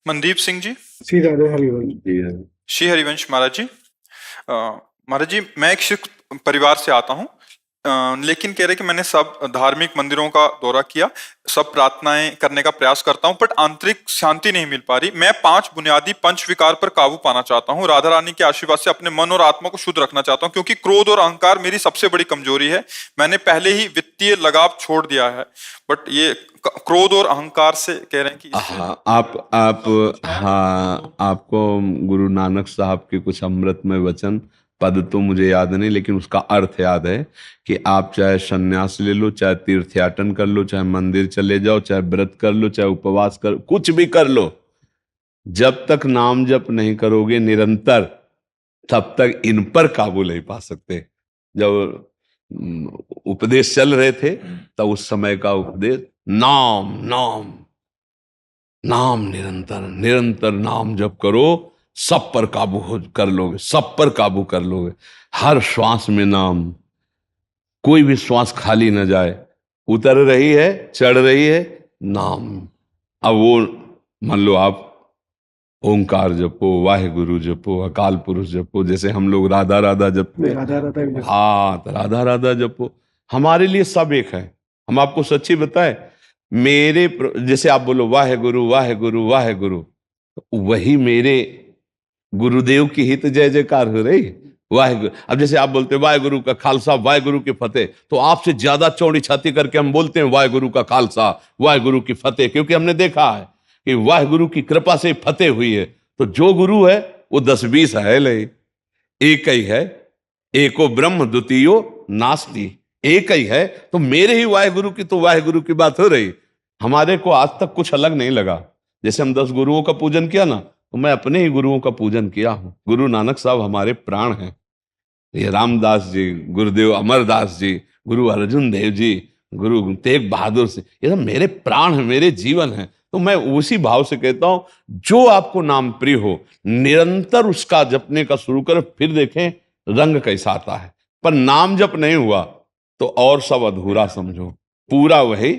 मनदीप सिंह जी। श्री राधे हरिवंश जी है। श्री हरिवंश महाराज जी। महाराज जी, मैं एक सिख परिवार से आता हूँ, लेकिन कह रहे कि मैंने सब धार्मिक मंदिरों का दौरा किया, सब प्रार्थनाएं करने का प्रयास करता हूं, बट आंतरिक शांति नहीं मिल पा रही। मैं 5 बुनियादी पंच विकार पर काबू पाना चाहता हूं। राधा रानी के आशीर्वाद से अपने मन और आत्मा को शुद्ध रखना चाहता हूं, क्योंकि क्रोध और अहंकार मेरी सबसे बड़ी कमजोरी है। मैंने पहले ही वित्तीय लगाव छोड़ दिया है, बट ये क्रोध और अहंकार से कह रहे हैं कि हाँ, आपको गुरु नानक साहब के कुछ अमृतमय वचन, पद तो मुझे याद नहीं, लेकिन उसका अर्थ याद है कि आप चाहे सन्यास ले लो, चाहे तीर्थयाटन कर लो, चाहे मंदिर चले जाओ, चाहे व्रत कर लो, चाहे उपवास कर, कुछ भी कर लो, जब तक नाम जप नहीं करोगे निरंतर, तब तक इन पर काबू नहीं पा सकते। जब उपदेश चल रहे थे तब उस समय का उपदेश, नाम नाम नाम, निरंतर निरंतर नाम जप करो, सब पर काबू कर लोगे, सब पर काबू कर लोगे। हर श्वास में नाम, कोई भी श्वास खाली न जाए, उतर रही है चढ़ रही है, नाम। अब वो मान लो आप ओंकार जपो, वाहेगुरु जपो, अकाल पुरुष जपो, जैसे हम लोग राधा राधा जपते, हाँ तो राधा राधा जपो। हमारे लिए सब एक है। हम आपको सच्ची बताए, मेरे जैसे आप बोलो वाहेगुरु वाहेगुरु वाहेगुरु, वही मेरे गुरुदेव की हित जय जयकार हो रही। वाहेगुरु, अब जैसे आप बोलते हैं वाहेगुरु का खालसा वाहेगुरु की फतेह, तो आपसे ज्यादा चौड़ी छाती करके हम बोलते हैं वाहेगुरु का खालसा वाहेगुरु की फतेह, क्योंकि हमने देखा है कि वाहेगुरु की कृपा से फतेह हुई है। तो जो गुरु है वो 10-20 है ले, एक ही है, एको ब्रह्म द्वितीयो नास्ति, एक ही है। तो मेरे ही वाहेगुरु की तो वाहेगुरु की बात हो रही। हमारे को आज तक कुछ अलग नहीं लगा। जैसे हम 10 गुरुओं का पूजन किया ना, तो मैं अपने ही गुरुओं का पूजन किया हूं। गुरु नानक साहब हमारे प्राण हैं। ये रामदास जी, गुरुदेव अमरदास जी, गुरु अर्जुन देव जी, गुरु तेग बहादुर से, ये सब मेरे प्राण हैं, मेरे जीवन हैं। तो मैं उसी भाव से कहता हूं, जो आपको नाम प्रिय हो, निरंतर उसका जपने का शुरू करें, फिर देखें रंग कैसा आता है। पर नाम जप नहीं हुआ तो और सब अधूरा समझो, पूरा वही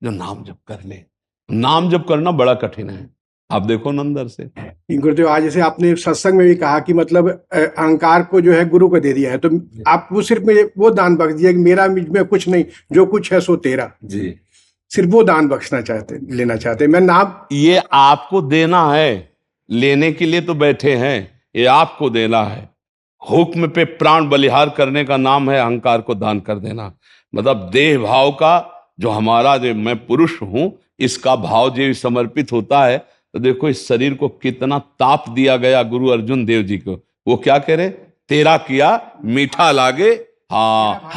जो नाम जप कर ले। नाम जप करना बड़ा कठिन है, आप देखो नंदर से। गुरुदेव, आज जैसे आपने सत्संग में भी कहा कि मतलब अहंकार को जो है गुरु को दे दिया है, तो आप वो सिर्फ मुझे वो दान बख्श दिया कि मेरा मुझ में कुछ नहीं, जो कुछ है सो तेरा जी, सिर्फ वो दान बख्शना चाहते, लेना चाहते। मैं नाम, ये आपको देना है, लेने के लिए तो बैठे हैं, ये आपको देना है। हुक्म पे प्राण बलिहार करने का नाम है अहंकार को दान कर देना। मतलब देह भाव का, जो हमारा जो मैं पुरुष हूं, इसका भाव जो समर्पित होता है, तो देखो इस शरीर को कितना ताप दिया गया गुरु अर्जुन देव जी को। वो क्या कह रहे, तेरा किया मीठा लागे,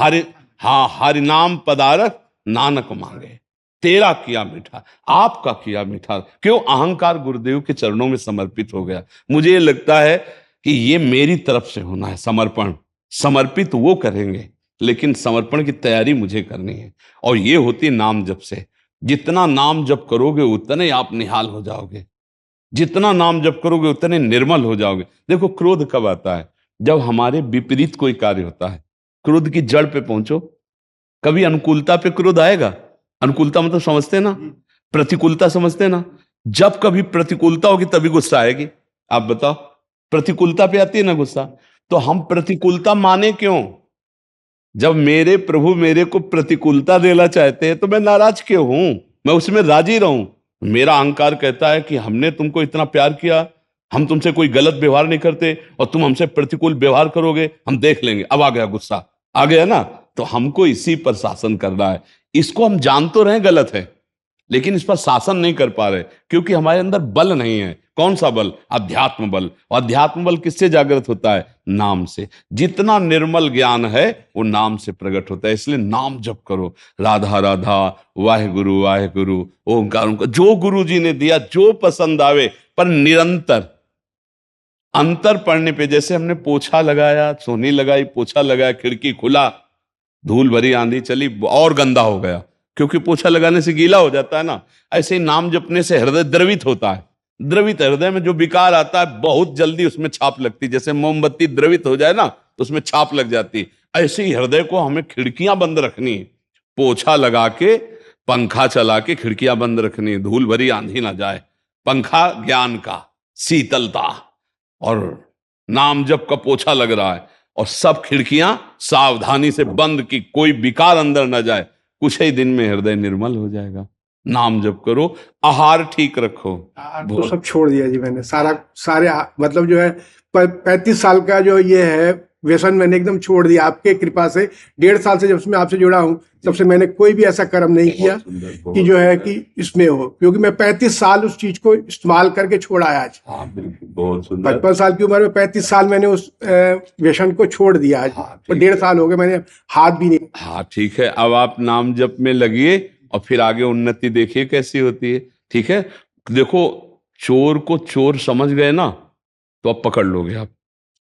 हरि नाम पदारथ नानक मांगे। तेरा किया मीठा, आपका किया मीठा। क्यों? अहंकार गुरुदेव के चरणों में समर्पित हो गया। मुझे लगता है कि ये मेरी तरफ से होना है समर्पण। समर्पित वो करेंगे, लेकिन समर्पण की तैयारी मुझे करनी है, और ये होती नाम जप से। जितना नाम जप करोगे उतने आप निहाल हो जाओगे, जितना नाम जप करोगे उतने निर्मल हो जाओगे। देखो क्रोध कब आता है? जब हमारे विपरीत कोई कार्य होता है। क्रोध की जड़ पे पहुंचो, कभी अनुकूलता पे क्रोध आएगा। अनुकूलता मतलब समझते ना, प्रतिकूलता समझते ना। जब कभी प्रतिकूलता होगी तभी गुस्सा आएगी। आप बताओ, प्रतिकूलता पे आती है ना गुस्सा। तो हम प्रतिकूलता माने क्यों? जब मेरे प्रभु मेरे को प्रतिकूलता देना चाहते हैं तो मैं नाराज क्यों हूं? मैं उसमें राजी रहूं। मेरा अहंकार कहता है कि हमने तुमको इतना प्यार किया, हम तुमसे कोई गलत व्यवहार नहीं करते, और तुम हमसे प्रतिकूल व्यवहार करोगे, हम देख लेंगे। अब आ गया गुस्सा, आ गया ना। तो हमको इसी पर शासन करना है। इसको हम जान तो रहे गलत है, लेकिन इस पर शासन नहीं कर पा रहे, क्योंकि हमारे अंदर बल नहीं है। कौन सा बल? अध्यात्म बल। और अध्यात्म बल किससे जागृत होता है? नाम से। जितना निर्मल ज्ञान है वो नाम से प्रकट होता है। इसलिए नाम जप करो, राधा राधा, वाहेगुरु वाहेगुरु, ओंकार। जो गुरु जी ने दिया, जो पसंद आवे, पर निरंतर। अंतर पड़ने पे, जैसे हमने पोछा लगाया, सोनी लगाई, पोछा लगाया, खिड़की खुला, धूल भरी आंधी चली और गंदा हो गया, क्योंकि पोछा लगाने से गीला हो जाता है ना। ऐसे ही नाम जपने से हृदय द्रवित होता है। द्रवित हृदय में जो विकार आता है बहुत जल्दी उसमें छाप लगती। जैसे मोमबत्ती द्रवित हो जाए ना तो उसमें छाप लग जाती। ऐसे ही हृदय को हमें खिड़कियां बंद रखनी है, पोछा लगा के, पंखा चला के खिड़कियां बंद रखनी है, धूल भरी आंधी ना जाए। पंखा ज्ञान का, शीतलता, और नाम जप का पोछा लग रहा है, और सब खिड़कियां सावधानी से बंद की, कोई विकार अंदर न जाए। कुछ ही दिन में हृदय निर्मल हो जाएगा। नाम जप करो, आहार ठीक रखो। तो सब छोड़ दिया जी मैंने, सारे मतलब जो है 35 साल का जो ये है व्यसन मैंने एकदम छोड़ दिया आपके कृपा से। 1.5 साल से जब से मैं आपसे जुड़ा हूँ तब से मैंने कोई भी ऐसा कर्म नहीं किया कि जो है कि इसमें हो, क्योंकि मैं 35 साल उस चीज को इस्तेमाल करके छोड़ा है आज। बहुत सुंदर। 55 साल की उम्र में 35 साल मैंने उस व्यसन को छोड़ दिया आज, और 1.5 साल हो गए मैंने हाथ भी नहीं। हाँ ठीक है, अब आप नाम जप में लगिए और फिर आगे उन्नति देखिए कैसी होती है। ठीक है, देखो चोर को चोर समझ गए ना तो अब पकड़ लोगे आप,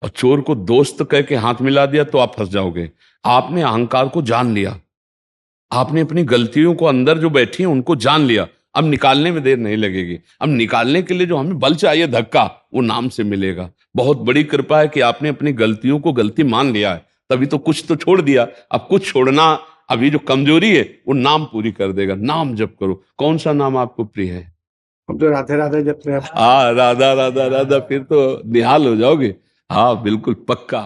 और चोर को दोस्त कह के हाथ मिला दिया तो आप फंस जाओगे। आपने अहंकार को जान लिया, आपने अपनी गलतियों को अंदर जो बैठी हैं उनको जान लिया, अब निकालने में देर नहीं लगेगी। अब निकालने के लिए जो हमें बल चाहिए, धक्का, वो नाम से मिलेगा। बहुत बड़ी कृपा है कि आपने अपनी गलतियों को गलती मान लिया है, तभी तो कुछ तो छोड़ दिया। अब कुछ छोड़ना, अभी जो कमजोरी है वो नाम पूरी कर देगा। नाम जप करो। कौन सा नाम आपको प्रिय है? हम तो राधे राधे जपते हैं। हाँ, राधा राधा राधा, फिर तो निहाल हो जाओगे। हाँ बिल्कुल पक्का।